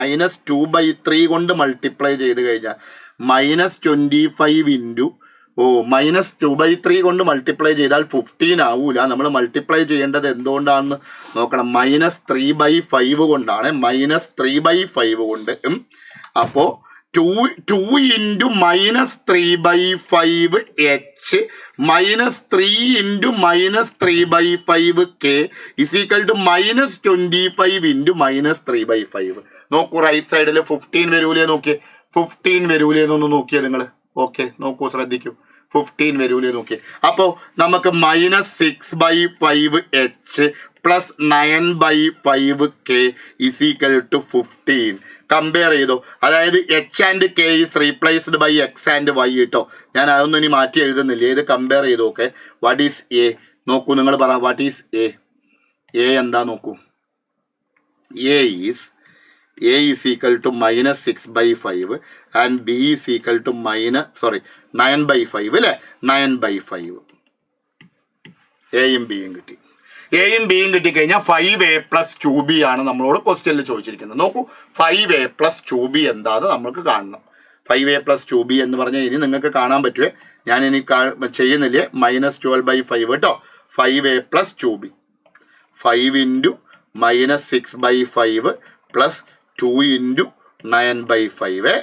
-2/3 കൊണ്ട് മൾട്ടിപ്ലൈ ചെയ്ത് കഴിഞ്ഞാൽ -25 ഇൻറ്റു -2/3 കൊണ്ട് മൾട്ടിപ്ലൈ ചെയ്താൽ 15 ആവൂല. നമ്മൾ മൾട്ടിപ്ലൈ ചെയ്യേണ്ടത് എന്തുകൊണ്ടാണെന്ന് നോക്കണം. -3/5 കൊണ്ടാണ്. -3/5 കൊണ്ട്. അപ്പോൾ 2 into -3/5 h -3 into -3/5 k is equal to -25 into -3/5. നോക്കൂ, റൈറ്റ് സൈഡിൽ 15 വരൂലേ? നോക്കിയേ, 15 വരൂലേന്നൊന്ന് നോക്കിയേ നിങ്ങൾ. ഓക്കെ, നോക്കൂ, ശ്രദ്ധിക്കൂ, 15 വരൂലേ നോക്കിയേ. അപ്പോൾ നമുക്ക് -6/5 h plus 9/5 k is equal to 15. Compare ചെയ്തോ. അതായത് h and k is replaced by x and y കേട്ടോ. ഞാൻ അതൊന്നും ഇനി മാറ്റി എഴുതുന്നില്ല. ഇത് കമ്പയർ ചെയ്തു. Okay, what is A? നോക്കൂ, നിങ്ങൾ പറ, വാട്ട് ഈസ് എ? എ എന്താ നോക്കൂ. A is equal to -6/5 and B is equal to 9/5 അല്ലേ? 9/5. എയും ബിയും കിട്ടി. എയും ബിയും കിട്ടിക്കഴിഞ്ഞാൽ 5a + 2b ആണ് നമ്മളോട് ക്വസ്റ്റ്യനിൽ ചോദിച്ചിരിക്കുന്നത്. നോക്കൂ, 5a + 2b എന്താന്ന് നമ്മൾക്ക് കാണണം. 5a + 2b എന്ന് പറഞ്ഞാൽ ഇനി നിങ്ങൾക്ക് കാണാൻ പറ്റുമേ. ഞാൻ ഇനി ചെയ്യുന്നില്ലേ, -12/5 കേട്ടോ. 5a + 2b, 5 into -6/5 plus 2 into 9/5.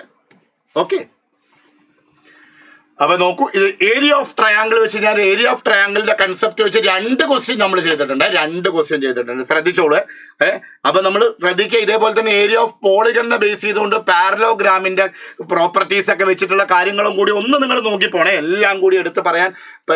Okay, അപ്പൊ നോക്കൂ, ഇത് ഏരിയ ഓഫ് ട്രയാങ്കിൾ വെച്ച് ഞാൻ ഏരിയ ഓഫ് ട്രയാങ്കിളിന്റെ കൺസെപ്റ്റ് വെച്ച് 2 ക്വസ്റ്റ്യൻ നമ്മൾ ചെയ്തിട്ടുണ്ട്. 2 ക്വസ്റ്റ്യൻ ചെയ്തിട്ടുണ്ട്. ശ്രദ്ധിച്ചോളൂ. അപ്പൊ നമ്മൾ ശ്രദ്ധിക്കുക. ഇതേപോലെ തന്നെ ഏരിയ ഓഫ് പോളിഗണിനെ ബേസ് ചെയ്തുകൊണ്ട് പാരലോഗ്രാമിന്റെ പ്രോപ്പർട്ടീസ് ഒക്കെ വെച്ചിട്ടുള്ള കാര്യങ്ങളും കൂടി ഒന്ന് നിങ്ങൾ നോക്കിപ്പോണേ. എല്ലാം കൂടി എടുത്ത് പറയാൻ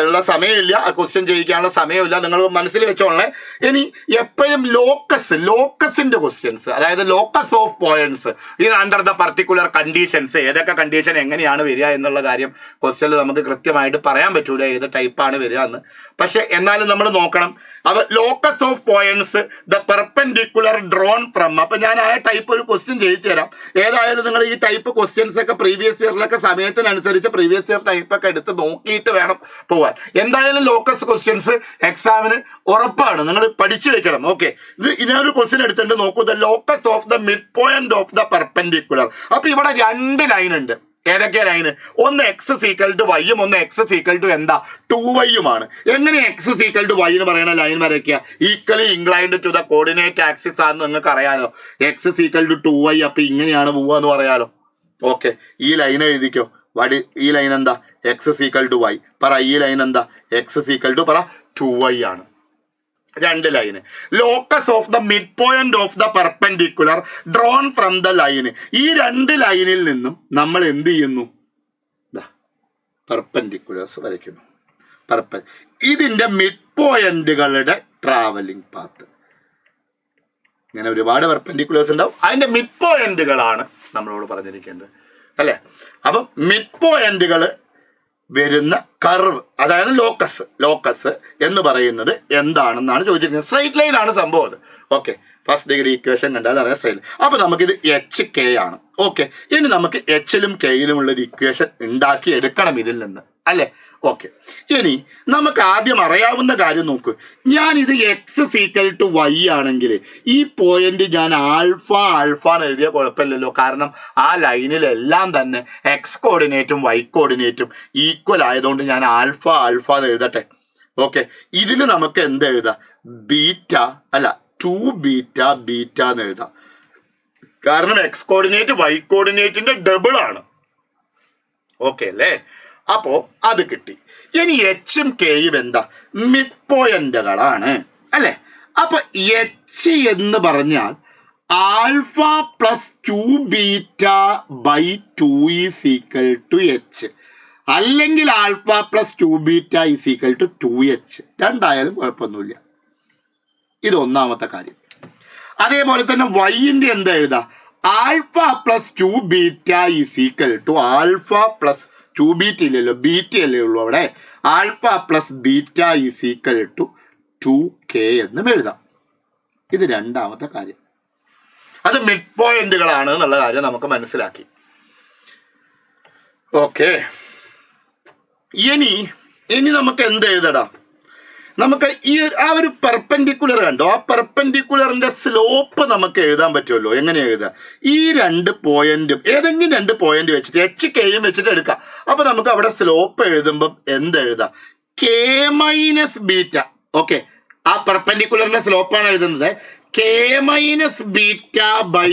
ഉള്ള സമയമില്ല, ക്വസ്റ്റ്യൻ ചെയ്യിക്കാനുള്ള സമയമില്ല. നിങ്ങൾ മനസ്സിൽ വെച്ചോളേ. ഇനി എപ്പോഴും ലോക്കസിന്റെ ക്വസ്റ്റ്യൻസ്, അതായത് locus of points in under the particular conditions, ഏതൊക്കെ കണ്ടീഷൻ എങ്ങനെയാണ് വരിക എന്നുള്ള കാര്യം ക്വസ്റ്റ്യനിൽ നമുക്ക് കൃത്യമായിട്ട് പറയാൻ പറ്റൂല ഏത് ടൈപ്പാണ് വരിക എന്ന്. പക്ഷെ എന്നാലും നമ്മൾ നോക്കണം. അവ locus of points the perpendicular drawn from. അപ്പൊ ഞാൻ ആ ടൈപ്പ് ഒരു ക്വസ്റ്റ്യൻ ചെയ്യിച്ചു തരാം. ഏതായാലും നിങ്ങൾ ഈ ടൈപ്പ് ക്വസ്റ്റ്യൻസ് ഒക്കെ പ്രീവിയസ് ഇയറിലൊക്കെ സമയത്തിനനുസരിച്ച് പ്രീവിയസ് ഇയർ ടൈപ്പൊക്കെ എടുത്ത് നോക്കിയിട്ട് വേണം പോവാൻ. എന്തായാലും ലോക്കസ് ക്വസ്റ്റ്യൻസ് എക്സാമിന് ഉറപ്പാണ്, നിങ്ങൾ പഠിച്ചു വെക്കണം. ഓക്കെ, ഇത് ഇതൊരു ക്വസ്റ്റ്യൻ എടുത്തിട്ട് നോക്കൂ. The locus of the mid point of the perpendicular. അപ്പൊ ഇവിടെ 2 ലൈൻ ഉണ്ട്. ഏതൊക്കെയാ ലൈന്? ഒന്ന് x = y-യും ഒന്ന് x = എന്താ 2y-യുമാണ്. എങ്ങനെ x = y എന്ന് പറയുന്ന ലൈൻ വരയ്ക്കുക? Equally inclined to the coordinate axis ആണെന്ന് നിങ്ങൾക്ക് അറിയാലോ. x = 2y. അപ്പൊ ഇങ്ങനെയാണ് പോവുക എന്ന് പറയാലോ. ഓക്കെ, ഈ ലൈൻ എഴുതിക്കോ. ഈ ലൈൻ എന്താ? x = y. പറ, ഈ ലൈൻ എന്താ? x = പറ 2y ആണ്. 2 line. Locus of the mid point of the perpendicular drawn from the line. ഈ 2 ലൈനിൽ നിന്നും നമ്മൾ എന്ത് ചെയ്യുന്നു? പെർപെൻഡിക്കുലേഴ്സ് വരയ്ക്കുന്നു. ഇതിന്റെ മിഡ് പോയിന്റുകളുടെ ട്രാവലിംഗ് പാത്ത്. ഇങ്ങനെ ഒരുപാട് പെർപെൻഡിക്കുലേഴ്സ് ഉണ്ടാവും. അതിന്റെ മിഡ് പോയിന്റുകളാണ് നമ്മളോട് പറഞ്ഞിരിക്കുന്നത്, അല്ലേ? അപ്പം മിഡ് പോയിന്റുകൾ വരുന്ന കർവ്, അതായത് ലോക്കസ് എന്ന് പറയുന്നത് എന്താണെന്നാണ് ചോദിച്ചിരിക്കുന്നത്. സ്ട്രൈറ്റ് ലൈൻ ആണ് സംഭവം അത്. ഓക്കെ, ഫസ്റ്റ് ഡിഗ്രി ഇക്വേഷൻ കണ്ടാൽ അറിയാം സ്ട്രൈറ്റ് ലൈൻ. അപ്പൊ നമുക്കിത് HK ആണ്. ഓക്കെ, ഇനി നമുക്ക് H-ലും K-ലും ഉള്ള ഒരു ഇക്വേഷൻ ഉണ്ടാക്കി എടുക്കണം ഇതിൽ നിന്ന്, അല്ലേ? ഓക്കെ, ഇനി നമുക്ക് ആദ്യം അറിയാവുന്ന കാര്യം നോക്കൂ. ഞാൻ ഇത് x = y ആണെങ്കിൽ ഈ പോയിന്റ് ഞാൻ ആൽഫ എന്ന് എഴുതിയ കുഴപ്പമില്ലല്ലോ. കാരണം ആ ലൈനിലെല്ലാം തന്നെ x കോർഡിനേറ്റും y കോർഡിനേറ്റും ഈക്വൽ ആയതുകൊണ്ട് ഞാൻ ആൽഫ എന്ന് എഴുതട്ടെ. ഓക്കെ, ഇതിൽ നമുക്ക് എന്ത് എഴുതാം? 2β എന്ന് എഴുതാം. കാരണം x കോർഡിനേറ്റ് y കോർഡിനേറ്റിന്റെ ഡബിൾ ആണ്. ഓക്കെ അല്ലേ? അപ്പോ അത് കിട്ടി. ഇനി H-ഉം K-യും എന്താ? മിഡ് പോയിന്റുകളാണ്, അല്ലെ? അപ്പൊ H എന്ന് പറഞ്ഞാൽ ആൽഫ + 2β/2 = H, അല്ലെങ്കിൽ ആൽഫ + 2β = 2H. രണ്ടായാലും കുഴപ്പമൊന്നുമില്ല. ഇത് ഒന്നാമത്തെ കാര്യം. അതേപോലെ തന്നെ y-ന്റെ എന്താ എഴുതാ? ആൽഫ + 2β = ആൽഫ + 2β ഇല്ലല്ലോ, ബീറ്റ അല്ലേ ഉള്ളൂ അവിടെ. ആൽഫ + β = 2k എന്നും എഴുതാം. ഇത് രണ്ടാമത്തെ കാര്യം. അത് മിഡ് പോയിന്റുകളാണ് എന്നുള്ള കാര്യം നമുക്ക് മനസ്സിലാക്കി. ഓക്കെ, ഇനി നമുക്ക് എന്ത് എഴുതടാ? നമുക്ക് ആ ഒരു പെർപെൻഡിക്കുലർ കണ്ടോ, ആ പെർപെൻഡിക്കുലറിന്റെ സ്ലോപ്പ് നമുക്ക് എഴുതാൻ പറ്റുമല്ലോ. എങ്ങനെ എഴുതാം? ഈ 2 പോയിന്റും ഏതെങ്കിലും 2 പോയിന്റ് വെച്ചിട്ട് എച്ച് കെയും വെച്ചിട്ട് എടുക്കാം. അപ്പൊ നമുക്ക് അവിടെ സ്ലോപ്പ് എഴുതുമ്പം എന്തെഴുതാം? K minus beta. ഓക്കെ, ആ പെർപെൻഡിക്കുലറിന്റെ സ്ലോപ്പാണ് എഴുതുന്നത്. K minus beta by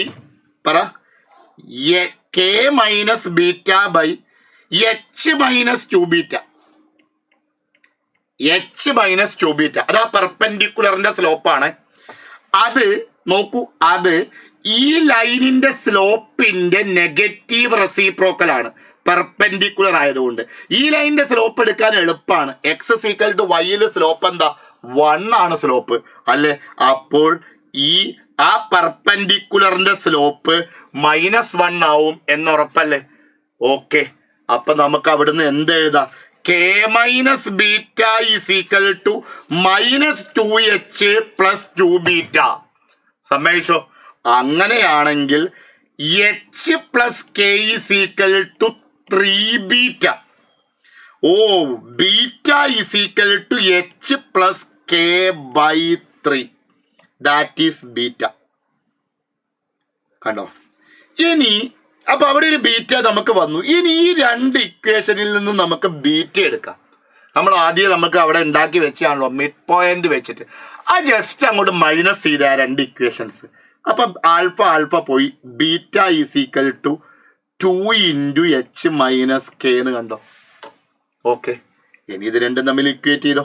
k minus beta by h minus 2 beta. H minus 2 beta അതാ പെർപെൻഡിക്കുലറിന്റെ സ്ലോപ്പാണ്. അത് നോക്കൂ, അത് ഈ ലൈനിന്റെ സ്ലോപ്പിന്റെ നെഗറ്റീവ് റെസിപ്രോക്കൽ ആണ്, പെർപെൻഡിക്കുലർ ആയതുകൊണ്ട്. ഈ ലൈനിന്റെ സ്ലോപ്പ് എടുക്കാൻ എളുപ്പമാണ്. എക്സ് ഈക്വൽ ടു വൈയില് സ്ലോപ്പ് എന്താ? 1 ആണ് സ്ലോപ്പ് അല്ലേ? അപ്പോൾ ആ പെർപെൻഡിക്കുലറിന്റെ സ്ലോപ്പ് -1 ആവും എന്നുറപ്പല്ലേ? ഓക്കെ, അപ്പൊ നമുക്ക് അവിടുന്ന് എന്തെഴുതാം? K minus beta is equal to -2h plus 2 beta. സമ്മതിച്ചോ? അങ്ങനെയാണെങ്കിൽ h plus k is equal to 3 beta. ഓ, beta is equal to h plus K by 3. That is beta. കണ്ടോ? ഇനി അപ്പൊ അവിടെ ഒരു ബീറ്റ നമുക്ക് വന്നു. ഇനി ഈ 2 ഇക്വേഷനിൽ നിന്നും നമുക്ക് ബീറ്റ എടുക്കാം. നമ്മൾ ആദ്യം നമുക്ക് അവിടെ ഉണ്ടാക്കി വെച്ചാണല്ലോ മിഡ് പോയിന്റ് വെച്ചിട്ട്. ആ ജസ്റ്റ് അങ്ങോട്ട് മൈനസ് ചെയ്ത ആ 2 ഇക്വേഷൻസ്. അപ്പൊ ആൽഫ പോയി. Beta is equal to 2 into H minus K എന്ന് കണ്ടോ? ഓക്കെ, ഇനി ഇത് രണ്ടും തമ്മിൽ ഇക്വേറ്റ് ചെയ്തോ.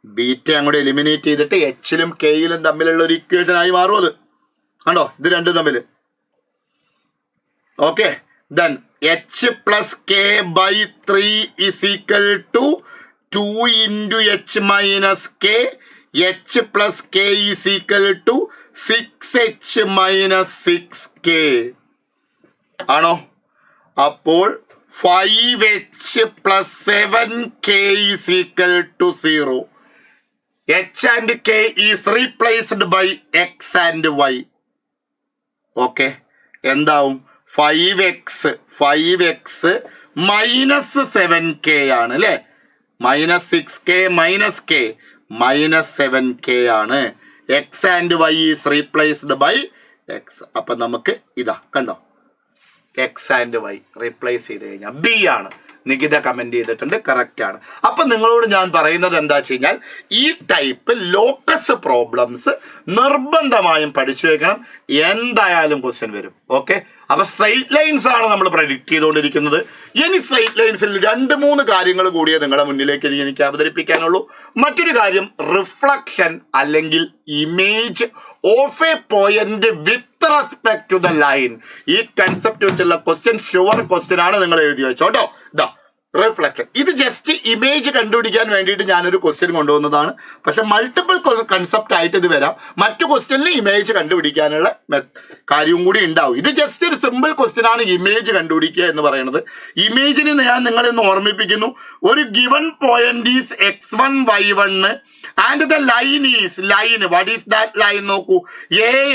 ബീറ്റ അങ്ങോട്ട് എലിമിനേറ്റ് ചെയ്തിട്ട് എച്ചിലും കെയിലും തമ്മിലുള്ള ഒരു ഇക്വേഷൻ ആയി മാറും അത്. കണ്ടോ? ഇത് രണ്ടും തമ്മിൽ. Okay, then H plus K by 3 is equal to 2 into H minus K. H plus K is equal to 6h minus 6k ആണോ? അപ്പോൾ 5h plus 7k is equal to 0. h and k is replaced by x and y. Okay, എന്താവും? 5x minus 7k ആണ് അല്ലേ? -6k minus k -7k ആണ്. x and y is replaced by x. അപ്പൊ നമുക്ക് ഇതാ കണ്ടോ, x and y റീപ്ലേസ് ചെയ്ത് കഴിഞ്ഞാൽ ബി ആണ്. നികിത കമന്റ് ചെയ്തിട്ടുണ്ട്, കറക്റ്റ് ആണ്. അപ്പൊ നിങ്ങളോട് ഞാൻ പറയുന്നത് എന്താ വെച്ച് കഴിഞ്ഞാൽ, ഈ ടൈപ്പ് ലോക്കസ് പ്രോബ്ലംസ് നിർബന്ധമായും പഠിച്ചു വെക്കണം. എന്തായാലും ക്വസ്റ്റ്യൻ വരും. ഓക്കെ, അപ്പൊ സ്ട്രെയിറ്റ് ലൈൻസ് ആണ് നമ്മൾ പ്രഡിക്റ്റ് ചെയ്തുകൊണ്ടിരിക്കുന്നത്. ഇനി സ്ട്രെയിറ്റ് ലൈൻസിൽ 2-3 കാര്യങ്ങൾ കൂടിയേ നിങ്ങളുടെ മുന്നിലേക്ക് എനിക്ക് അവതരിപ്പിക്കാനുള്ളൂ. മറ്റൊരു കാര്യം, റിഫ്ലക്ഷൻ അല്ലെങ്കിൽ image of a point with respect to the line. ഈ കൺസെപ്റ്റ് വെച്ചുള്ള ക്വസ്റ്റ്യൻ ഷുവർ ക്വസ്റ്റ്യൻ ആണ്. നിങ്ങൾ എഴുതി വെച്ചോട്ടോ. ഇതാ റിഫ്ലക്ഷൻ. ഇത് ജസ്റ്റ് ഇമേജ് കണ്ടുപിടിക്കാൻ വേണ്ടിയിട്ട് ഞാനൊരു ക്വസ്റ്റ്യൻ കൊണ്ടുവന്നതാണ്. പക്ഷെ മൾട്ടിപ്പിൾ കൺസെപ്റ്റ് ആയിട്ട് ഇത് വരാം. മറ്റു ക്വസ്റ്റ്യനിൽ ഇമേജ് കണ്ടുപിടിക്കാനുള്ള കാര്യവും കൂടി ഉണ്ടാവും. ഇത് ജസ്റ്റ് ഒരു സിമ്പിൾ ക്വസ്റ്റ്യൻ ആണ്, ഇമേജ് കണ്ടുപിടിക്കുക എന്ന് പറയുന്നത്. ഇമേജിന് ഞാൻ നിങ്ങളെ ഒന്ന് ഓർമ്മിപ്പിക്കുന്നു. ഒരു given point is x1 y1 and the line is line. What is that line? നോക്കൂ,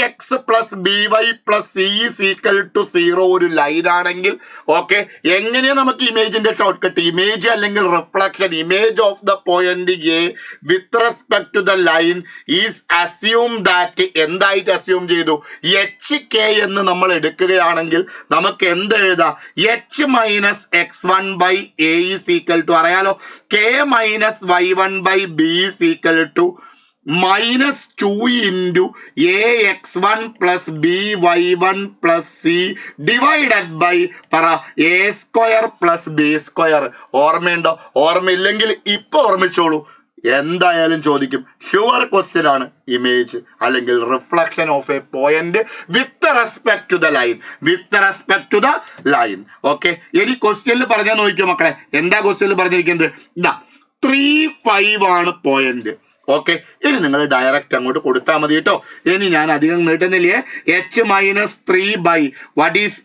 ax plus by plus c is equal to 0 ഒരു ലൈൻ ആണെങ്കിൽ ഓക്കെ, എങ്ങനെയാ നമുക്ക് ഇമേജിന്റെ ഷോർട്ട് കട്ട്? ഇമേജ് അല്ലെങ്കിൽ reflection, image of the point A with respect to the line is assume that. എന്തായിട്ട് assume ചെയ്തു? H K എന്ന് നമ്മൾ എടുക്കുകയാണെങ്കിൽ നമുക്ക് എന്ത് എഴുതാം? H minus x1 by A is equal to, അറിയാലോ, K minus y1 by B is equal to -2 into ax1 plus by1 plus c divided by a square plus b square. ഓർമ്മയുണ്ടോ? ഓർമ്മയില്ലെങ്കിൽ ഇപ്പൊ ഓർമ്മിച്ചോളൂ, എന്തായാലും ചോദിക്കും. ഷുവർ ക്വസ്റ്റ്യൻ ആണ് image അല്ലെങ്കിൽ reflection of a point with respect to the line. With respect to the line. Okay, ഇനി ക്വസ്റ്റ്യനിൽ പറഞ്ഞാൽ നോക്കിയോ മക്കളെ, എന്താ ക്വസ്റ്റ്യനിൽ പറഞ്ഞിരിക്കുന്നത്? ഇതാ 3, 5 ആണ് പോയിന്റ്. ഓക്കെ, ഇനി നിങ്ങൾ ഡയറക്റ്റ് അങ്ങോട്ട് കൊടുത്താൽ മതി കേട്ടോ. ഇനി ഞാൻ അധികം നീട്ടുന്നില്ലേ. H minus 3 by what is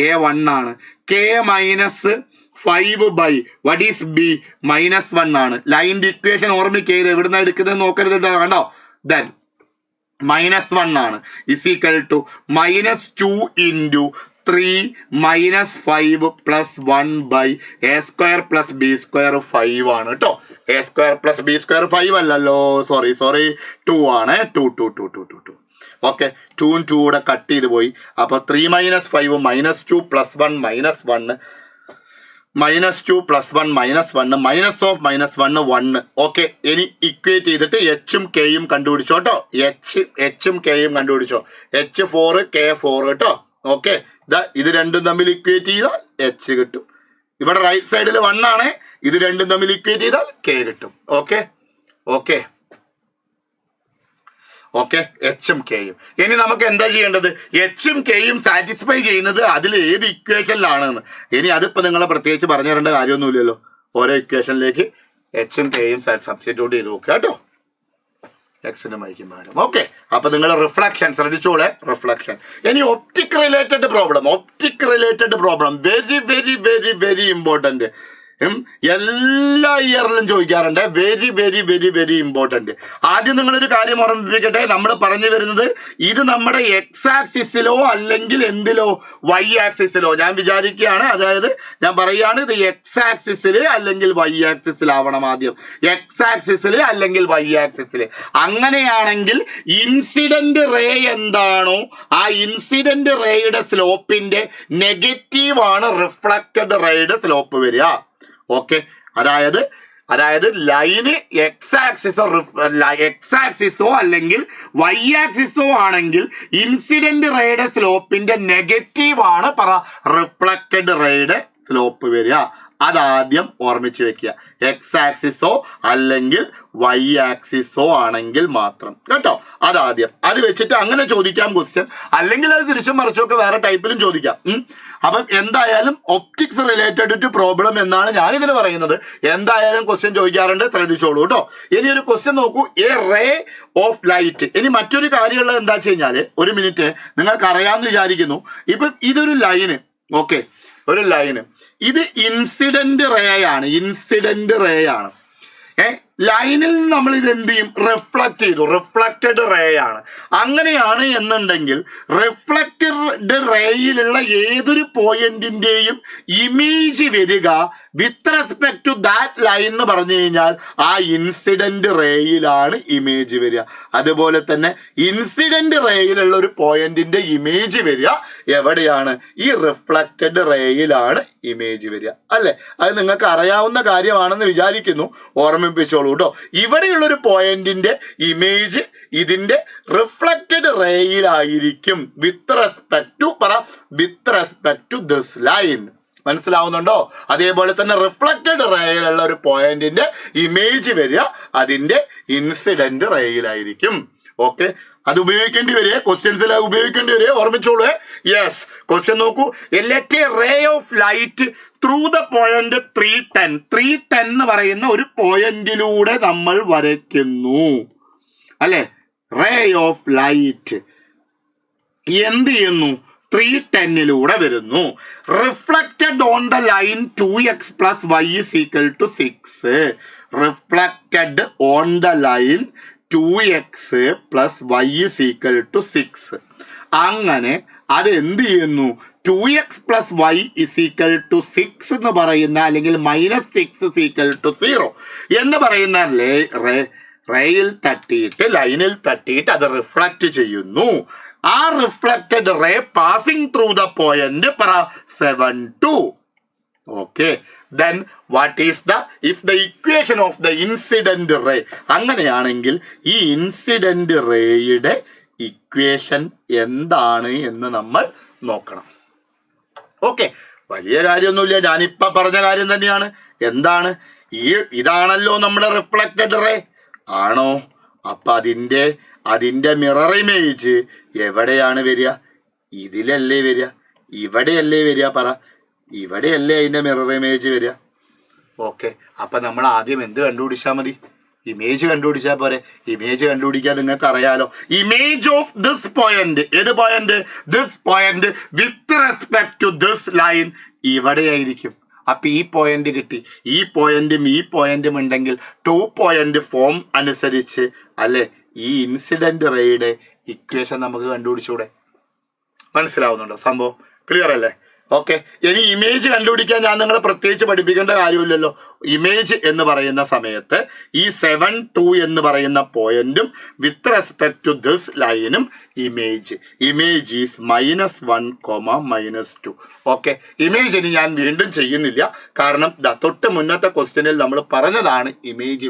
a1 ആണ്. K minus 5 by what is b -1 ആണ്. ലൈൻ്റെ ഇക്വേഷൻ ഓർമ്മിക്കരുത്, എവിടുന്ന എടുക്കുന്നത് നോക്കരുത് കേട്ടോ. കണ്ടോ? ദെൻ -1 ആണ് is equal to -2 into 3 -5 plus 1 by a square plus b square 5 ആണ് കേട്ടോ. A square plus B square 5 അല്ലല്ലോ, സോറി 2 ആണ്. 2. ഓക്കെ, 2 2 കൂടെ കട്ട് ചെയ്ത് പോയി. അപ്പോൾ 3 - 5 -2 + 1 -1 -2 + 1 -1 -1 1. ഓക്കെ, ഇനി ഇക്വേറ്റ് ചെയ്തിട്ട് എച്ചും കെയും കണ്ടുപിടിച്ചോ കേട്ടോ. എച്ചും കെയും കണ്ടുപിടിച്ചോ. H4 K4 കേട്ടോ. ഓക്കെ, ഇത് രണ്ടും തമ്മിൽ ഇക്വേറ്റ് ചെയ്താൽ എച്ച് കിട്ടും. ഇവിടെ റൈറ്റ് സൈഡിൽ 1 ആണ്. ഇത് രണ്ടും തമ്മിൽ ഇക്വേറ്റ് ചെയ്താൽ കെ കിട്ടും. ഓക്കെ, എച്ചും കെയും. ഇനി നമുക്ക് എന്താ ചെയ്യേണ്ടത്? എച്ചും കെയും സാറ്റിസ്ഫൈ ചെയ്യുന്നത് അതിൽ ഏത് ഇക്വേഷനിലാണെന്ന്. ഇനി അതിപ്പോൾ നിങ്ങളെ പ്രത്യേകിച്ച് പറഞ്ഞു തരേണ്ട കാര്യമൊന്നുമില്ലല്ലോ. ഓരോ ഇക്വേഷനിലേക്ക് എച്ചും കെയും സബ്സ്റ്റിറ്റ്യൂട്ട് ചെയ്ത് നോക്കുക കേട്ടോ, എക്സിനും വൈക്കും പകരം. ഓക്കെ, അപ്പൊ നിങ്ങൾ റിഫ്ലക്ഷൻ ശ്രദ്ധിച്ചോളെ. റിഫ്ലക്ഷൻ. ഇനി optic related problem very very very very important. എല്ലാ ഇയറിലും ചോദിക്കാറുണ്ട്. Very very very very important. ആദ്യം നിങ്ങളൊരു കാര്യം ഓർമ്മിപ്പിക്കട്ടെ. നമ്മൾ പറഞ്ഞു വരുന്നത് ഇത് നമ്മുടെ എക്സ് ആക്സിസിലോ അല്ലെങ്കിൽ എന്തിലോ വൈ ആക്സിസിലോ ഞാൻ വിചാരിക്കുകയാണ്. അതായത് ഞാൻ പറയുകയാണ്, ഇത് എക്സ് ആക്സിസിൽ അല്ലെങ്കിൽ വൈ ആക്സിസിലാവണം. ആദ്യം എക്സ് ആക്സിസിൽ അല്ലെങ്കിൽ വൈ ആക്സിസിൽ. അങ്ങനെയാണെങ്കിൽ ഇൻസിഡന്റ് റേ എന്താണോ ആ ഇൻസിഡന്റ് റേയുടെ സ്ലോപ്പിന്റെ നെഗറ്റീവ് ആണ് റിഫ്ലക്റ്റഡ് റേയുടെ സ്ലോപ്പ് വരിക. ഓക്കെ, അതായത് ലൈന് എക്സ് ആക്സിസോ അല്ലെങ്കിൽ വൈ ആക്സിസോ ആണെങ്കിൽ ഇൻസിഡന്റ് റേയുടെ സ്ലോപ്പിന്റെ നെഗറ്റീവ് ആണ് റിഫ്ലക്റ്റഡ് റേയുടെ സ്ലോപ്പ് വരിക. അതാദ്യം ഓർമ്മിച്ച് വെക്കുക. എക്സ് ആക്സിസോ അല്ലെങ്കിൽ വൈ ആക്സിസോ ആണെങ്കിൽ മാത്രം കേട്ടോ. അതാദ്യം അത് വെച്ചിട്ട് അങ്ങനെ ചോദിക്കാം ക്വസ്റ്റ്യൻ. അല്ലെങ്കിൽ അത് തിരിച്ചും മറിച്ചൊക്കെ വേറെ ടൈപ്പിലും ചോദിക്കാം. അപ്പം എന്തായാലും ഒപ്റ്റിക്സ് റിലേറ്റഡ് ടു പ്രോബ്ലം എന്നാണ് ഞാനിതിന് പറയുന്നത്. എന്തായാലും ക്വസ്റ്റ്യൻ ചോദിക്കാറുണ്ട്, ശ്രദ്ധിച്ചോളൂ കേട്ടോ. ഇനി ഒരു ക്വസ്റ്റ്യൻ നോക്കൂ. A ray of light. ഇനി മറ്റൊരു കാര്യമുള്ളത് എന്താ വെച്ച് കഴിഞ്ഞാൽ, ഒരു മിനിറ്റ്, നിങ്ങൾക്ക് അറിയാമെന്ന് വിചാരിക്കുന്നു. ഇപ്പം ഇതൊരു ലൈന്. ഓക്കെ, ഒരു ലൈന്. ഇത് ഇൻസിഡന്റ് റേ ആണ്. ലൈനിൽ നമ്മൾ ഇത് എന്ത് ചെയ്യും? റിഫ്ലക്ട് ചെയ്തു. റിഫ്ലക്റ്റഡ് റേ ആണ്. അങ്ങനെയാണ് എന്നുണ്ടെങ്കിൽ റിഫ്ലക്റ്റഡ് റേയിലുള്ള ഏതൊരു പോയിന്റിന്റെയും ഇമേജ് വരിക with respect to that line എന്ന് പറഞ്ഞു കഴിഞ്ഞാൽ ആ ഇൻസിഡന്റ് റേയിലാണ് ഇമേജ് വരിക. അതുപോലെ തന്നെ ഇൻസിഡന്റ് റേയിലുള്ള ഒരു പോയിന്റിന്റെ ഇമേജ് വരിക എവിടെയാണ്? ഈ റിഫ്ലക്റ്റഡ് റേയിലാണ് ഇമേജ് വരിക. അല്ലെ? അത് നിങ്ങൾക്ക് അറിയാവുന്ന കാര്യമാണെന്ന് വിചാരിക്കുന്നു. ഓർമ്മിപ്പിച്ചോളൂ കേട്ടോ. ഇവിടെയുള്ളൊരു പോയിന്റിന്റെ ഇമേജ് ഇതിന്റെ റിഫ്ലക്റ്റഡ് റേയിലായിരിക്കും with respect to this line. മനസ്സിലാവുന്നുണ്ടോ? അതേപോലെ തന്നെ റിഫ്ലക്റ്റഡ് റേയിലുള്ള ഒരു പോയിന്റിന്റെ ഇമേജ് വരിക അതിന്റെ ഇൻസിഡന്റ് റേയിലായിരിക്കും. ഓക്കെ, അത് ഉപയോഗിക്കേണ്ടി വരിക. ക്വസ്റ്റ്യൻസിൽ അത് ഉപയോഗിക്കേണ്ടി വരിക. ഓർമ്മിച്ചോളൂ. യെസ്, ക്വസ്റ്റ്യൻ നോക്കൂ. Let a ray of light through the point 310 എന്ന് പറയുന്ന ഒരു പോയിന്റിലൂടെ നമ്മൾ വരയ്ക്കുന്നു. അല്ലെ? റേ ഓഫ് ലൈറ്റ് എന്ത് ചെയ്യുന്നു? 310 വരുന്നു. Reflected on the line 2x + y = 6. Reflected on the line 2x + y = 6. അങ്ങനെ അത് എന്ത് ചെയ്യുന്നു? 2x + y = 6 എന്ന് പറയുന്ന അല്ലെങ്കിൽ -6 = 0 എന്ന് പറയുന്ന റേയിൽ തട്ടിയിട്ട് ലൈനിൽ തട്ടിയിട്ട് അത് റിഫ്ലക്റ്റ് ചെയ്യുന്നു. ആ reflected ray passing through the point 7-2. Okay, then what is if the equation of the incident ray? അങ്ങനെയാണെങ്കിൽ ഈ ഇൻസിഡന്റ് റേയുടെ ഇക്വേഷൻ എന്താണ് എന്ന് നമ്മൾ നോക്കണം. ഓക്കെ, വലിയ കാര്യമൊന്നുമില്ല, ഞാനിപ്പോൾ പറഞ്ഞ കാര്യം തന്നെയാണ്. എന്താണ്? ഇതാണല്ലോ നമ്മുടെ റിഫ്ലക്റ്റഡ് റേ ആണോ? അപ്പം അതിൻ്റെ മിറർ ഇമേജ് എവിടെയാണ് വരിക? ഇതിലല്ലേ വരിക? ഇവിടെയല്ലേ വരിക? ഇവിടെയല്ലേ അതിൻ്റെ മിറർ ഇമേജ് വരിക? ഓക്കെ, അപ്പം നമ്മൾ ആദ്യം എന്ത് കണ്ടുപിടിച്ചാൽ മതി? ഇമേജ് കണ്ടുപിടിച്ചാൽ പോരെ? ഇമേജ് കണ്ടുപിടിക്കാൻ നിങ്ങൾക്ക് അറിയാലോ. ഇമേജ് ഓഫ് ദിസ് പോയിന്റ്, ഏത് point? This point with respect to this line ഇവിടെയായിരിക്കും. അപ്പൊ ഈ പോയിന്റ് കിട്ടി. ഈ പോയിന്റും ഉണ്ടെങ്കിൽ 2 പോയിന്റ് ഫോം അനുസരിച്ച് അല്ലെ ഈ ഇൻസിഡന്റ് റേയുടെ ഇക്വേഷൻ നമുക്ക് കണ്ടുപിടിച്ചൂടെ? മനസ്സിലാവുന്നുണ്ടോ? സംഭവം ക്ലിയർ അല്ലേ? ഓക്കെ, ഇനി ഇമേജ് കണ്ടുപിടിക്കാൻ ഞാൻ നിങ്ങളെ പ്രത്യേകിച്ച് പഠിപ്പിക്കേണ്ട കാര്യമില്ലല്ലോ. ഇമേജ് എന്ന് പറയുന്ന സമയത്ത് ഈ 7, 2 എന്ന് പറയുന്ന പോയിന്റും വിത്ത് റെസ്പെക്ട് ടു ദിസ് ലൈനും ഇമേജ് ഈസ് -1, -2. ഓക്കെ, ഇമേജ് ഇനി ഞാൻ വീണ്ടും ചെയ്യുന്നില്ല, കാരണം തൊട്ട് മുന്നത്തെ ക്വസ്റ്റ്യനിൽ നമ്മൾ പറഞ്ഞതാണ് ഇമേജ്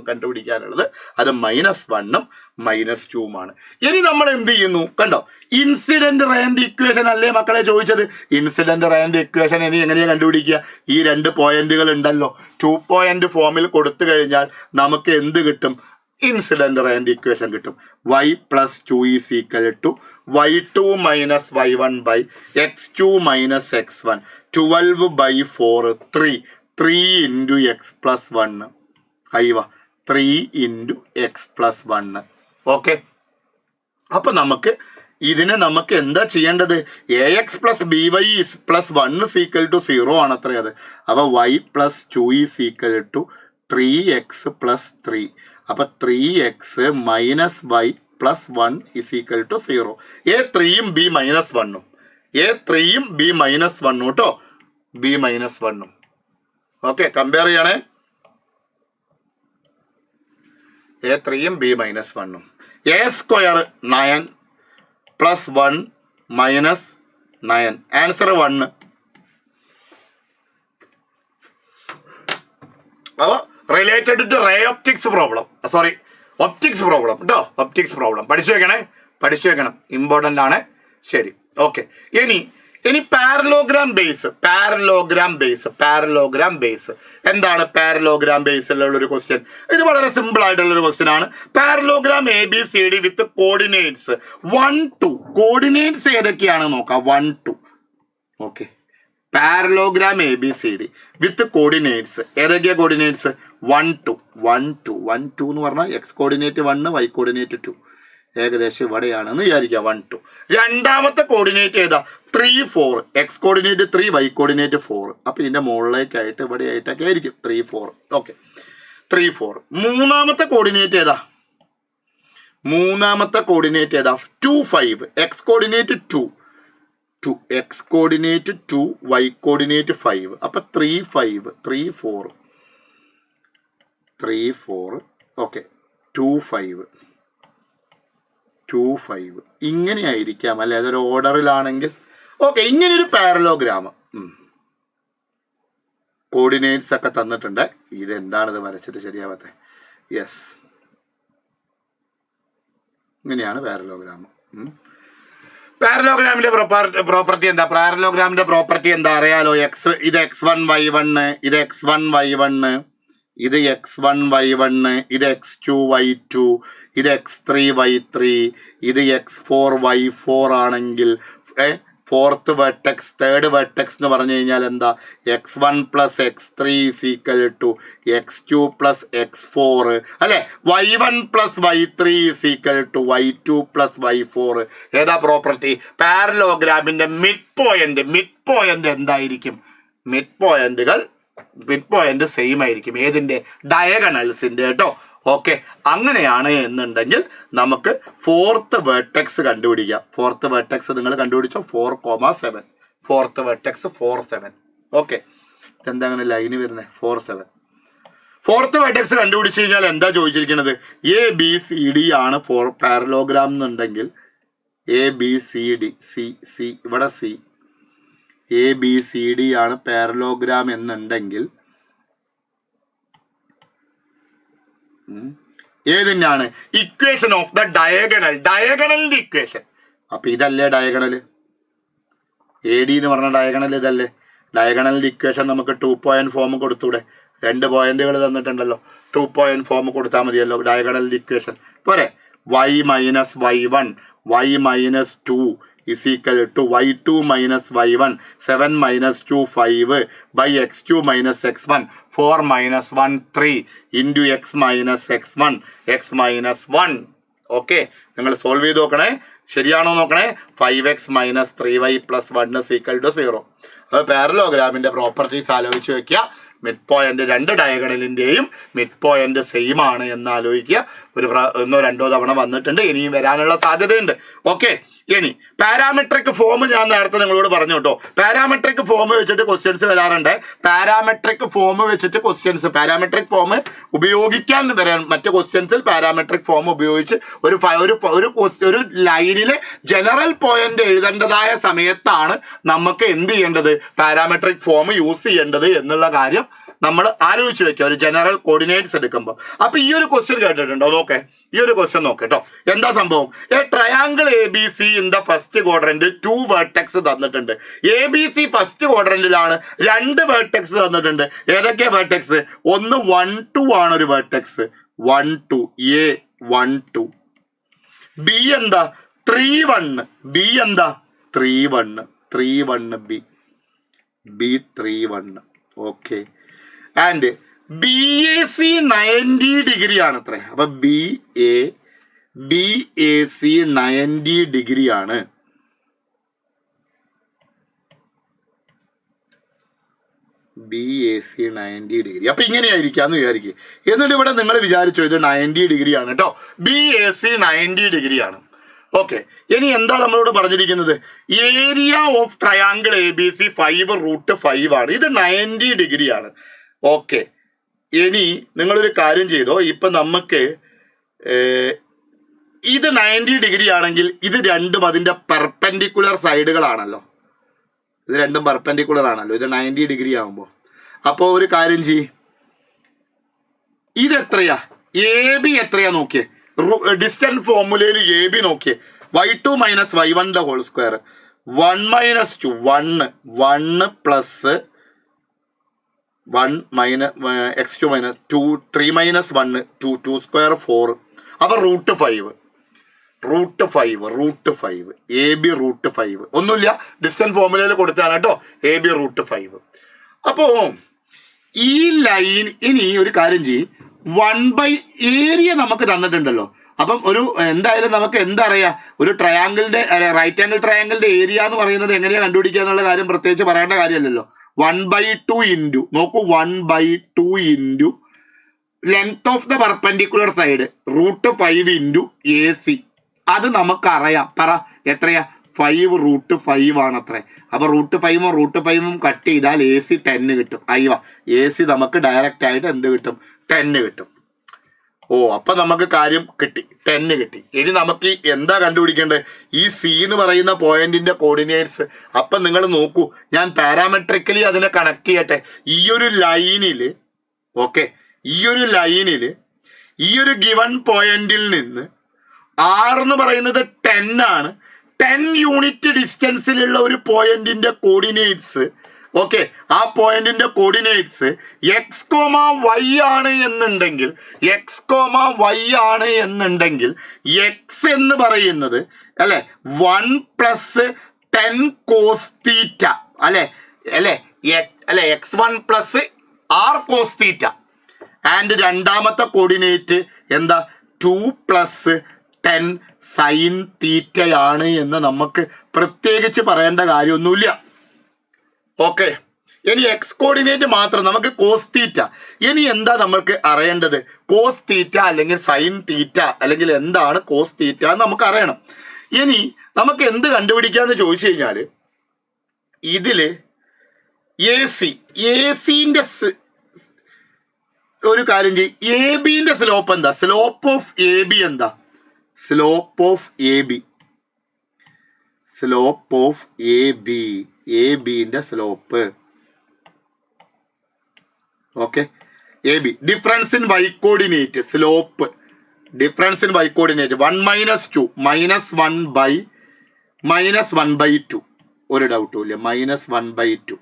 കണ്ടുപിടിക്കാനുള്ളത്. അത് -1ഉം -2ഉമാണ്. ഇനി നമ്മൾ എന്ത് ചെയ്യുന്നു കണ്ടോ, ഇൻസിഡന്റ് റേന്റെ ഇക്വേഷൻ അല്ലേ മക്കളെ ചോദിച്ചത്. ഇൻസിഡന്റ് റേന്റെ ഇക്വേഷൻ ഇനി എങ്ങനെയാണ് കണ്ടുപിടിക്കുക? ഈ 2 പോയിന്റുകൾ ഉണ്ടല്ലോ, 2 പോയിന്റ് ഫോമിൽ കൊടുത്തു കഴിഞ്ഞാൽ നമുക്ക് എന്ത് കിട്ടും? ഇൻസിഡന്റ് റേന്റെ ഇക്വേഷൻ കിട്ടും. y + 2 = y2 - y1 / x2 - x1 12/4 3 × x + 1 അയ്യവ 3 × x + 1. Okay, അപ്പൊ നമുക്ക് എന്താ ചെയ്യേണ്ടത്? ax + by + 1 = 0 ആണ് അത്രേ അത്. അപ്പൊ y + 2 = 3x + 3. അപ്പൊ 3x - y + 1 = 0. a3ഉം b - 1ഉം a3ഉം b - 1 കേട്ടോ, b - 1ഉം. ഓക്കെ, കമ്പയർ ചെയ്യണേ. a3ഉം b - 1ഉം. a² 9 + 1 - 9. ആൻസർ 1. അപ്പോൾ related to ray optics problem, optics problem കേട്ടോ, ഒപ്റ്റിക്സ് പ്രോബ്ലം പഠിച്ചു വെക്കണം, ഇമ്പോർട്ടൻ്റ് ആണ്. ശരി, ഓക്കെ. ഇനി പാരലോഗ്രാം ബേസ്. എന്താണ് പാരലോഗ്രാം ബേസിലുള്ള ഒരു ക്വസ്റ്റ്യൻ? ഇത് വളരെ സിമ്പിൾ ആയിട്ടുള്ളൊരു ക്വസ്റ്റ്യൻ ആണ്. Parallelogram ABCD with coordinates 1, 2. Coordinates ഏതൊക്കെയാണ് നോക്കാം. 1, 2. Okay, parallelogram ABCD with coordinates ഏതൊക്കെയാണ്? കോർഡിനേറ്റ്സ് 1, 2 എന്ന് പറഞ്ഞാൽ x കോർഡിനേറ്റ് 1, y കോർഡിനേറ്റ് 2. ഏകദേശം ഇവിടെയാണെന്ന് വിചാരിക്കുക. 1, 2. രണ്ടാമത്തെ കോർഡിനേറ്റ് ഏതാ? 3, 4. x coordinate 3, y coordinate 4. അപ്പൊ ഇതിന്റെ മുകളിലേക്കായിട്ട് ഇവിടെ ആയിട്ടൊക്കെ ആയിരിക്കും 3, 4. ഓക്കെ, 3, 4. മൂന്നാമത്തെ കോർഡിനേറ്റ് ഏതാ? 2, 5. x coordinate 2, x coordinate 2, y coordinate 5. അപ്പൊ 3, 5, 3, 4, 3, 4. ഓക്കെ, 2, 5, 2, 5 ഇങ്ങനെ ആയിരിക്കാം അല്ലെ, അതൊരു ഓർഡറിലാണെങ്കിൽ. ഓക്കെ, ഇങ്ങനെയൊരു പാരലോഗ്രാം കോർഡിനേറ്റ്സ് ഒക്കെ തന്നിട്ടുണ്ട്. ഇതെന്താണിത് വരച്ചിട്ട് ശരിയാവാത്തെ? യെസ്, ഇങ്ങനെയാണ് പാരലോഗ്രാം. പാരലോഗ്രാമിന്റെ പ്രോപ്പർട്ടി എന്താ? പാരലോഗ്രാമിന്റെ പ്രോപ്പർട്ടി എന്താ അറിയാലോ. ഇത് x1 y1, ഇത് x1 y1, ഇത് x1 y1, ഇത് x2 y2, ഇത് x3 y3, ഇത് x4 y4 ആണെങ്കിൽ ഫോർത്ത് വെർട്ടെക്സ്, തേർഡ് വെർട്ടെക്സ് എന്ന് പറഞ്ഞു കഴിഞ്ഞാൽ എന്താ? x1 + x3 = x2 + x4 അല്ലെ. y1 + y3 = y2 + y4. ഏതാ പ്രോപ്പർട്ടി? പാരലോഗ്രാമിന്റെ മിഡ് പോയിന്റ് എന്തായിരിക്കും? മിഡ് പോയിന്റ് സെയിം ആയിരിക്കും. ഏതിന്റെ? ഡയഗണൽസിന്റെ കേട്ടോ. ഓക്കെ, അങ്ങനെയാണ് എന്നുണ്ടെങ്കിൽ നമുക്ക് ഫോർത്ത് വെർട്ടെക്സ് കണ്ടുപിടിക്കാം. ഫോർത്ത് വെർട്ടെക്സ് നിങ്ങൾ കണ്ടുപിടിച്ചോ, 4,7. Fourth vertex 4, 7. ഓക്കെ, എന്താ അങ്ങനെ ലൈന് വരുന്നത്? 4, 7. ഫോർത്ത് വെർട്ടെക്സ് കണ്ടുപിടിച്ച് കഴിഞ്ഞാൽ എന്താ ചോദിച്ചിരിക്കുന്നത്? ABCD ആണ് പാരലോഗ്രാം എന്നുണ്ടെങ്കിൽ ABCD, C ഇവിടെ C, ABCD ആണ് പാരലോഗ്രാം എന്നുണ്ടെങ്കിൽ ഏതിനാണ്? ഇക്വേഷൻ ഓഫ് ദ ഡയഗണലിന്റെ ഇക്വേഷൻ. അപ്പൊ ഇതല്ലേ ഡയഗണല്? AD എന്ന് പറഞ്ഞ ഡയഗണൽ ഇതല്ലേ? ഡയഗണലിന്റെ ഇക്വേഷൻ നമുക്ക് 2 പോയിന്റ് ഫോം കൊടുത്തൂടെ? 2 പോയിന്റുകൾ തന്നിട്ടുണ്ടല്ലോ, 2 പോയിന്റ് ഫോം കൊടുത്താൽ മതിയല്ലോ ഡയഗണലിന്റെ ഇക്വേഷൻ. പോരെ? y - y1, y - 2 = y2 - y1, 7 - 2 5 / x2 - x1, 4 - 1 3 × x - x1, x - 1. Okay, നിങ്ങൾ സോൾവ് ചെയ്ത് നോക്കണേ, ശരിയാണോ നോക്കണേ. 5x - 3y + 1 = 0. അത് പാരലോഗ്രാമിന്റെ പ്രോപ്പർട്ടീസ് ആലോചിച്ച് വെക്കുക. മിഡ് പോയിന്റ് 2 ഡയഗണലിന്റെയും മിഡ് പോയിന്റ് സെയിം ആണ് എന്ന് ആലോചിക്കുക. 1-2 തവണ വന്നിട്ടുണ്ട്, ഇനിയും വരാനുള്ള സാധ്യതയുണ്ട്. ഓക്കെ, ഇനി പാരാമെട്രിക് ഫോം ഞാൻ നേരത്തെ നിങ്ങളോട് പറഞ്ഞു കേട്ടോ. പാരാമെട്രിക് ഫോം വെച്ചിട്ട് ക്വസ്റ്റ്യൻസ് വരാറുണ്ട്. പാരാമെട്രിക് ഫോം വെച്ചിട്ട് ക്വസ്റ്റ്യൻസ്, പാരാമെട്രിക് ഫോം ഉപയോഗിക്കാൻ വരാൻ മറ്റ് ക്വസ്റ്റ്യൻസിൽ പാരാമെട്രിക് ഫോം ഉപയോഗിച്ച് ഒരു ലൈനിൽ ജനറൽ പോയിന്റ് എഴുതേണ്ടതായ സമയത്താണ് നമുക്ക് എന്ത് ചെയ്യേണ്ടത്, പാരാമെട്രിക് ഫോം യൂസ് ചെയ്യേണ്ടത് എന്നുള്ള കാര്യം നമ്മൾ ആലോചിച്ച് വെക്കുക ഒരു ജനറൽ കോർഡിനേറ്റ്സ് എടുക്കുമ്പോൾ. അപ്പൊ ഈ ഒരു ക്വസ്റ്റ്യൻ കേട്ടിട്ടുണ്ടോ? നോക്കേ, ഈ ഒരു ക്വസ്റ്റ്യൻ നോക്കട്ടോ. എന്താ സംഭവം? A triangle a b c in the first quadrant 2 vertex തന്നിട്ടുണ്ട്. എ ബി സി ഫസ്റ്റ് ക്വാഡ്രന്റിലാണ്, 2 വെർട്ടെക്സ് തന്നിട്ടുണ്ട്. ഏതൊക്കെയാ വെർട്ടെക്സ്? ഒന്ന് 1 2 ആണ് ഒരു വെർട്ടെക്സ്, 1 2 എ 1 2. ബി എന്താ? 3 1. ബി എന്താ? 3 1 3 1 B 3 1. Okay. And B A C 90 degree ആണ് അത്ര. അപ്പൊ ബി എ സി 90 ഡിഗ്രി ആണ്. B A C 90 degree. അപ്പൊ ഇങ്ങനെയായിരിക്കാന്ന് വിചാരിക്കുക. എന്നിട്ട് ഇവിടെ നിങ്ങൾ വിചാരിച്ചോ ഇത് 90 ഡിഗ്രി ആണ് കേട്ടോ. ബി എ സി 90 ഡിഗ്രി ആണ്. ഓക്കെ. ഇനി എന്താ നമ്മളോട് പറഞ്ഞിരിക്കുന്നത്? Area of triangle a b C 5√5 ആണ്. ഇത് 90 ഡിഗ്രി ആണ്. ഓക്കെ. ഇനി നിങ്ങളൊരു കാര്യം ചെയ്തോ, ഇപ്പൊ നമുക്ക് ഇത് 90 ഡിഗ്രി ആണെങ്കിൽ ഇത് രണ്ടും അതിന്റെ പെർപെൻഡിക്കുലർ സൈഡുകളാണല്ലോ. ഇത് രണ്ടും പെർപെൻഡിക്കുലർ ആണല്ലോ ഇത് 90 ഡിഗ്രി ആകുമ്പോൾ. അപ്പോൾ ഒരു കാര്യം ചെയ്യ്, ഇതെത്രയാ? എ ബി എത്രയാ നോക്കിയേ. ഡിസ്റ്റൻസ് ഫോർമുലയിൽ എ ബി നോക്കിയേ. y2 - y1 the whole square 1 - 2 1 1 plus 1 x2 - 2 3 - 1 2 2 square 4. അപ്പൊ √5 എ ബി √5 ഒന്നുമില്ല, ഡിസ്റ്റൻസ് ഫോർമുലയിൽ കൊടുത്താണ് കേട്ടോ. A B √5. അപ്പോ ഈ ലൈൻ, ഇനി ഒരു കാര്യം ചെയ്യ്, 1 ഏരിയ നമുക്ക് തന്നിട്ടുണ്ടല്ലോ. അപ്പം ഒരു എന്തായാലും നമുക്ക് എന്തറിയാം, ഒരു ട്രയാങ്കിളിന്റെ റൈറ്റ് ആംഗിൾ ട്രയാങ്കിളിന്റെ ഏരിയ എന്ന് പറയുന്നത് എങ്ങനെയാ കണ്ടുപിടിക്കുക എന്നുള്ള കാര്യം പ്രത്യേകിച്ച് പറയേണ്ട കാര്യമല്ലല്ലോ. 1/2 ഇൻറ്റു നോക്കൂ, 1/2 into length of the perpendicular side √5 into A C. അത് നമുക്കറിയാം. പറ എത്രയാ? 5√5 ആണ് അത്രേ. അപ്പൊ √5 കട്ട് ചെയ്താൽ എ സി 10 കിട്ടും. അയ്യോ, എ സി നമുക്ക് ഡയറക്റ്റ് ആയിട്ട് എന്ത് കിട്ടും? 10 കിട്ടും. ഓ, അപ്പൊ നമുക്ക് കാര്യം കിട്ടി, 10 കിട്ടി. ഇനി നമുക്ക് എന്താ കണ്ടുപിടിക്കേണ്ടത്? ഈ സി എന്ന് പറയുന്ന പോയിന്റിന്റെ കോർഡിനേറ്റ്സ്. അപ്പൊ നിങ്ങൾ നോക്കൂ, ഞാൻ പാരാമെട്രിക്കലി അതിനെ കണക്ട് ചെയ്യട്ടെ. ഈ ഒരു ലൈനില്, ഓക്കെ, ഈ ഒരു ഗിവൺ പോയിന്റിൽ നിന്ന് ആർ എന്ന് പറയുന്നത് 10 ആണ്. 10 യൂണിറ്റ് ഡിസ്റ്റൻസിലുള്ള ഒരു പോയിന്റിന്റെ കോർഡിനേറ്റ്സ്, ഓക്കെ, ആ പോയിന്റിന്റെ കോർഡിനേറ്റ്സ് x,y ആണ് എന്നുണ്ടെങ്കിൽ, എക്സ് എന്ന് പറയുന്നത് അല്ലെ 1 + 10 cos θ അല്ലെ x1 + r cos θ. ആൻഡ് രണ്ടാമത്തെ കോർഡിനേറ്റ് എന്താ? 2 + 10 sin θ ആണ് എന്ന് നമുക്ക് പ്രത്യേകിച്ച് പറയേണ്ട കാര്യമൊന്നുമില്ല. ഓക്കെ. ഇനി എക്സ് കോർഡിനേറ്റ് മാത്രം നമുക്ക് കോസ് തീറ്റ. ഇനി എന്താ നമുക്ക് അറിയേണ്ടത്? കോസ് തീറ്റ അല്ലെങ്കിൽ സൈൻ തീറ്റ അല്ലെങ്കിൽ എന്താണ് കോസ് തീറ്റ എന്ന് നമുക്ക് അറിയണം. ഇനി നമുക്ക് എന്ത് കണ്ടുപിടിക്കാന്ന് ചോദിച്ചു കഴിഞ്ഞാൽ, ഇതില് എ സിന്റെ ഒരു കാര്യം ചെയ്യും. എ ബിന്റെ സ്ലോപ്പ് എന്താ? സ്ലോപ്പ് ഓഫ് എ ബി എന്താ? എ ബിന്റെ slope. Okay. A b difference in y coordinate slope. 1 - 2 -1/2. ഒരു ഡൗട്ടും ഇല്ല, -1/2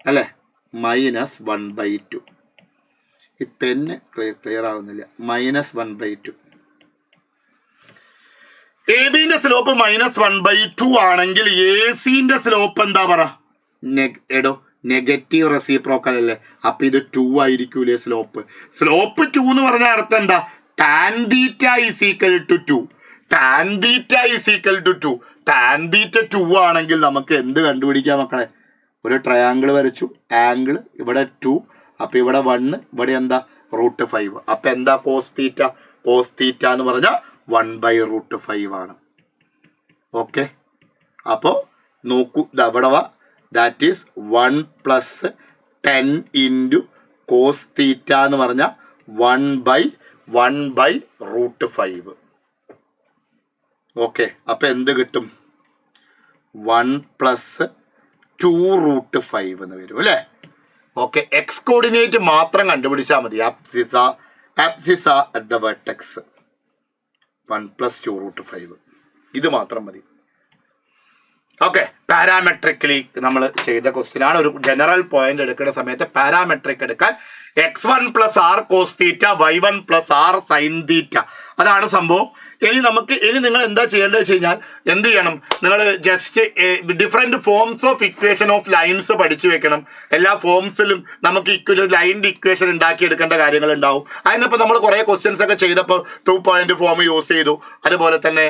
അല്ലേ? -1/2. ഈ പെന്ന് ക്ലിയർ ആവുന്നില്ല. -1/2. എ ബിന്റെ സ്ലോപ്പ് -1/2 ആണെങ്കിൽ എ സിന്റെ സ്ലോപ്പ് എന്താ പറ? നെഗറ്റീവ് റെസിപ്രോക്കൽ അല്ലേ? അപ്പൊ ഇത് 2 ആയിരിക്കൂലേ സ്ലോപ്പ്? 2 എന്ന് പറഞ്ഞ അർത്ഥം എന്താ? tan θ = 2. tan θ 2 ആണെങ്കിൽ നമുക്ക് എന്ത് കണ്ടുപിടിക്കാം മക്കളെ? ഒരു ട്രയാങ്കിൾ വരച്ചു, ആംഗിൾ ഇവിടെ 2, അപ്പൊ ഇവിടെ 1, ഇവിടെ എന്താ? √5. അപ്പൊ എന്താ കോസ് തീറ്റ? കോസ് തീറ്റ എന്ന് പറഞ്ഞാൽ 1/√5 ആണ്. ഓക്കെ, അപ്പോൾ നോക്കൂ, അവിടെ that is 1+10 into cos theta എന്ന് പറഞ്ഞാൽ 1/1/√5. ഓക്കെ, അപ്പം എന്ത് കിട്ടും? 1+2√5 എന്ന് വരും അല്ലേ? ഓക്കെ, എക്സ് കോർഡിനേറ്റ് മാത്രം കണ്ടുപിടിച്ചാൽ മതി. ആപ്സിസ അറ്റ് ദ വെർട്ടെക്സ് 1+2√5 ഇത് മാത്രം മതി. ഓക്കെ, പാരാമെട്രിക്കലി നമ്മൾ ചെയ്ത ക്വസ്റ്റ്യൻ ആണ്. ഒരു ജനറൽ പോയിന്റ് എടുക്കുന്ന സമയത്ത് പാരാമെട്രിക് എടുക്കാൻ x1 + r cos തീറ്റ y1 + r sin തീറ്റ, അതാണ് സംഭവം. ഇനി നിങ്ങൾ എന്താ ചെയ്യേണ്ടത് വെച്ച് കഴിഞ്ഞാൽ എന്ത് ചെയ്യണം? നിങ്ങൾ just different forms of equation of lines പഠിച്ചു വെക്കണം. എല്ലാ ഫോംസിലും നമുക്ക് ലൈനിന്റെ ഇക്വേഷൻ ഉണ്ടാക്കിയെടുക്കേണ്ട കാര്യങ്ങൾ ഉണ്ടാവും. അതിനിപ്പോൾ നമ്മൾ കുറേ ക്വസ്റ്റ്യൻസ് ഒക്കെ ചെയ്തപ്പോൾ 2 പോയിന്റ് ഫോം യൂസ് ചെയ്തു, അതുപോലെ തന്നെ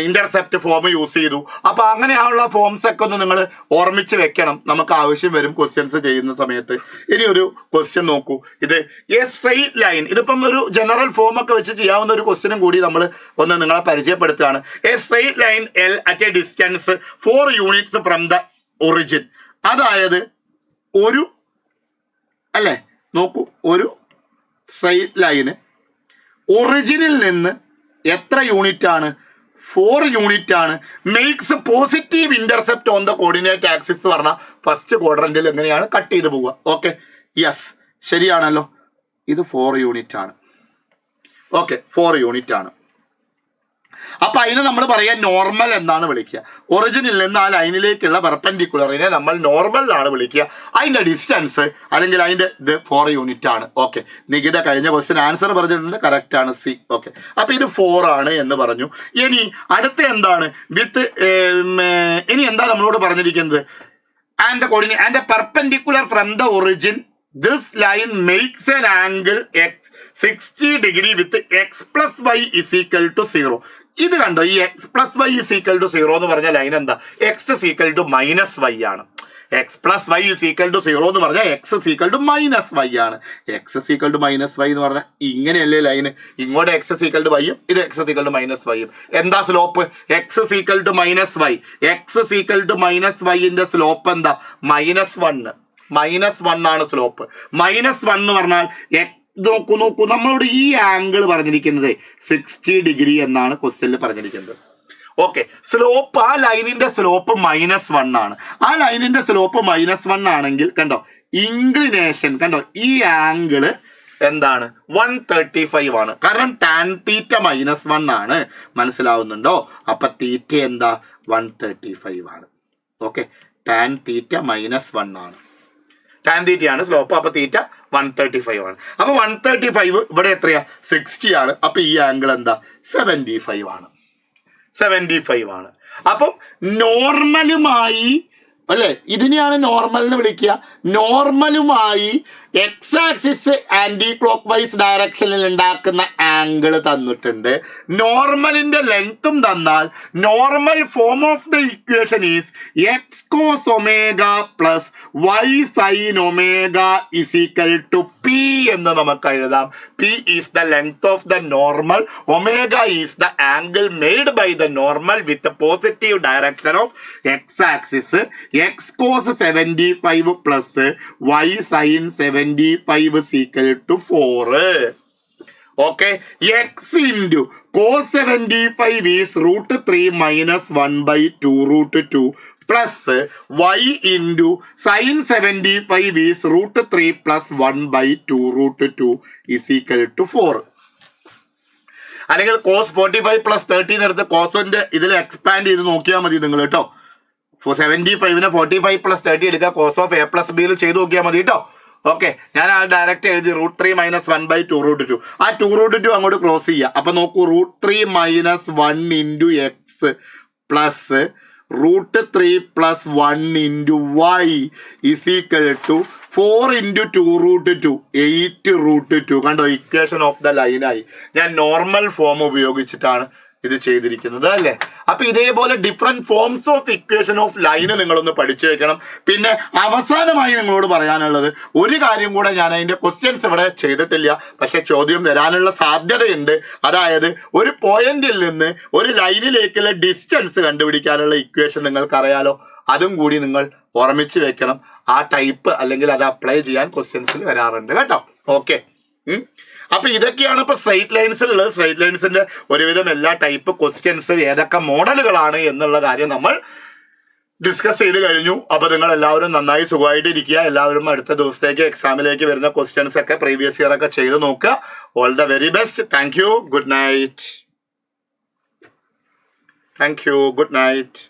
ഇന്റർസെപ്റ്റ് ഫോം യൂസ് ചെയ്തു. അപ്പോൾ അങ്ങനെയുള്ള ഫോംസ് ഒക്കെ ഒന്ന് നിങ്ങൾ ഓർമ്മിച്ച് വെക്കണം, നമുക്ക് ആവശ്യം വരും ക്വസ്റ്റ്യൻസ് ചെയ്യുന്ന സമയത്ത്. ഇനി ഒരു ക്വസ്റ്റ്യൻ നോക്കൂ, ഇത് എ സ്ട്രെയിറ്റ് ലൈൻ, ഇതിപ്പം ഒരു ജനറൽ ഫോം ഒക്കെ വെച്ച് ചെയ്യാവുന്ന ഒരു ക്വസ്റ്റ്യനും കൂടി നമ്മൾ ഒന്ന് നിങ്ങളെ പരിചയപ്പെടുത്തുകയാണ്. A straight line l at a distance 4 units from the origin. അതായത് ഒരു അല്ലേ, നോക്കൂ, ഒരു സ്ട്രെയിറ്റ് ലൈന് ഒറിജിനിൽ നിന്ന് എത്ര യൂണിറ്റ് ആണ്? 4 യൂണിറ്റ് ആണ്. Makes positive intercept on the coordinate axis പറഞ്ഞാൽ ഫസ്റ്റ് ക്വാഡ്രന്റിൽ എങ്ങനെയാണ് കട്ട് ചെയ്ത് പോവുക. ഓക്കെ, യെസ്, ശരിയാണല്ലോ. ഇത് 4 യൂണിറ്റ് ആണ്. ഓക്കെ, 4 യൂണിറ്റ് ആണ്. അപ്പൊ അതിനെ നമ്മൾ പറയാൻ നോർമൽ എന്നാണ് വിളിക്കുക. ഒറിജിനിൽ നിന്ന് ആ ലൈനിലേക്കുള്ള പെർപെൻഡിക്കുലറിനെ നമ്മൾ നോർമലിലാണ് വിളിക്കുക. അതിന്റെ ഡിസ്റ്റൻസ് അല്ലെങ്കിൽ അതിന്റെ ഇത് 4 യൂണിറ്റ് ആണ്. ഓക്കെ, നികിത കഴിഞ്ഞ ക്വസ്റ്റ്യൻ ആൻസർ പറഞ്ഞിട്ടുണ്ട്, കറക്റ്റ് ആണ്, സി. ഓക്കെ, അപ്പൊ ഇത് 4 ആണ് എന്ന് പറഞ്ഞു. ഇനി അടുത്ത എന്താണ്? ഇനി എന്താ നമ്മളോട് പറഞ്ഞിരിക്കുന്നത്? And coordinate and perpendicular from the origin this line makes N angle 60 degree with x + y = 0. ഇത് കണ്ടോ, ഈ x + y = 0 എന്ന് പറഞ്ഞ ലൈൻ എന്താ? x = -y ആണ്. x + y = 0 എന്ന് പറഞ്ഞാൽ x = -y ആണ്. x = -y എന്ന് പറഞ്ഞാൽ ഇങ്ങനെയല്ലേ ലൈന്? ഇങ്ങോട്ട് x = y യും ഇത് x = -y യും. എന്താ സ്ലോപ്പ്? x = -y. x = -y-ന്റെ സ്ലോപ്പ് എന്താ? -1 ആണ് സ്ലോപ്പ്. -1 എന്ന് പറഞ്ഞാൽ നോക്കൂ, നമ്മളോട് ഈ ആംഗിൾ പറഞ്ഞിരിക്കുന്നത് 60 ഡിഗ്രി എന്നാണ് ക്വസ്റ്റ്യനിൽ പറഞ്ഞിരിക്കുന്നത്. ഓക്കെ, സ്ലോപ്പ്, ആ ലൈനിന്റെ സ്ലോപ്പ് -1 ആണ്. ആ ലൈനിന്റെ സ്ലോപ്പ് -1 ആണെങ്കിൽ കണ്ടോ, ഇൻക്ലിനേഷൻ കണ്ടോ, ഈ ആംഗിള് എന്താണ്? 135 ആണ്. കാരണം ടാൻ തീറ്റ -1 ആണ്. മനസ്സിലാവുന്നുണ്ടോ? അപ്പൊ തീറ്റ എന്താ? 135 ആണ്. ഓക്കെ, ടാൻ തീറ്റ -1 ആണ്. ടാൻ തീറ്റയാണ് സ്ലോപ്പ്. അപ്പൊ തീറ്റ 135 ആണ്. അപ്പൊ 135 ഇവിടെ എത്രയാ? 60 ആണ്. അപ്പൊ ഈ ആംഗിൾ എന്താ? 75 ആണ്. 75 ആണ്. അപ്പം നോർമലുമായി അല്ലെ, ഇതിനെയാണ് നോർമൽ എന്ന് വിളിക്കുക. നോർമലുമായി x axis anticlockwise ഡയറക്ഷനിൽ ഉണ്ടാക്കുന്ന ആംഗിൾ തന്നിട്ടുണ്ട്. നോർമലിന്റെ ലെങ്ത്തും തന്നാൽ normal form of the equation is x cos omega plus y sine omega = p എന്ന് നമുക്ക് എഴുതാം. P is the length of the normal, omega is the angle made by the normal with positive direction of x axis. X cos 75 plus y sine 75 = 4. Okay, x into cos 75 is √3 - 1/2√2 plus Y into sine 75 is √3 + 1/2√2 = 4. അല്ലെങ്കിൽ cos 45 + 30 എടുത്ത് കോസിന്റെ ഇതിൽ expand ചെയ്ത് നോക്കിയാൽ മതി നിങ്ങൾ കേട്ടോ. 75നെ 45 + 30 എടുക്കുക, cos of a + b ചെയ്ത് നോക്കിയാൽ മതി കേട്ടോ. ഓക്കെ, ഞാൻ ആ ഡയറക്റ്റ് എഴുതി √3 - 1/2√2. ആ 2√2 അങ്ങോട്ട് ക്രോസ് ചെയ്യുക. അപ്പൊ നോക്കൂ, √3 - 1 × x പ്ലസ് √3 + 1 × y = 4 × 2√2 8√2. കണ്ടോ, ഇക്വേഷൻ ഓഫ് ദ ലൈനായി. ഞാൻ നോർമൽ ഫോം ഉപയോഗിച്ചിട്ടാണ് ഇത് ചെയ്തിരിക്കുന്നത് അല്ലേ. അപ്പൊ ഇതേപോലെ different forms of equation of line നിങ്ങളൊന്ന് പഠിച്ചു വെക്കണം. പിന്നെ അവസാനമായി നിങ്ങളോട് പറയാനുള്ളത് ഒരു കാര്യം കൂടെ, ഞാൻ അതിന്റെ ക്വസ്റ്റ്യൻസ് ഇവിടെ ചെയ്തിട്ടില്ല, പക്ഷെ ചോദ്യം വരാനുള്ള സാധ്യതയുണ്ട്. അതായത് ഒരു പോയിന്റിൽ നിന്ന് ഒരു ലൈനിലേക്കുള്ള ഡിസ്റ്റൻസ് കണ്ടുപിടിക്കാനുള്ള ഇക്വേഷൻ നിങ്ങൾക്കറിയാലോ, അതും കൂടി നിങ്ങൾ ഓർമ്മിച്ച് വെക്കണം. ആ ടൈപ്പ് അല്ലെങ്കിൽ അത് അപ്ലൈ ചെയ്യാൻ ക്വസ്റ്റ്യൻസിൽ വരാറുണ്ട് കേട്ടോ. ഓക്കെ, അപ്പൊ ഇതൊക്കെയാണ് ഇപ്പൊ സ്ട്രൈറ്റ് ലൈൻസിലുള്ളത്. സ്ട്രൈറ്റ് ലൈൻസിന്റെ ഒരുവിധം എല്ലാ ടൈപ്പ് ക്വസ്റ്റ്യൻസ് ഏതൊക്കെ മോഡലുകളാണ് എന്നുള്ള കാര്യം നമ്മൾ ഡിസ്കസ് ചെയ്ത് കഴിഞ്ഞു. അപ്പൊ നിങ്ങൾ എല്ലാവരും നന്നായി സുഖമായിട്ട് ഇരിക്കുക. എല്ലാവരും അടുത്ത ദിവസത്തേക്ക് എക്സാമിലേക്ക് വരുന്ന ക്വസ്റ്റ്യൻസ് ഒക്കെ പ്രീവിയസ് ഇയർ ഒക്കെ ചെയ്ത് നോക്കുക. All the very best. Thank you. Good night. Thank you. Good night.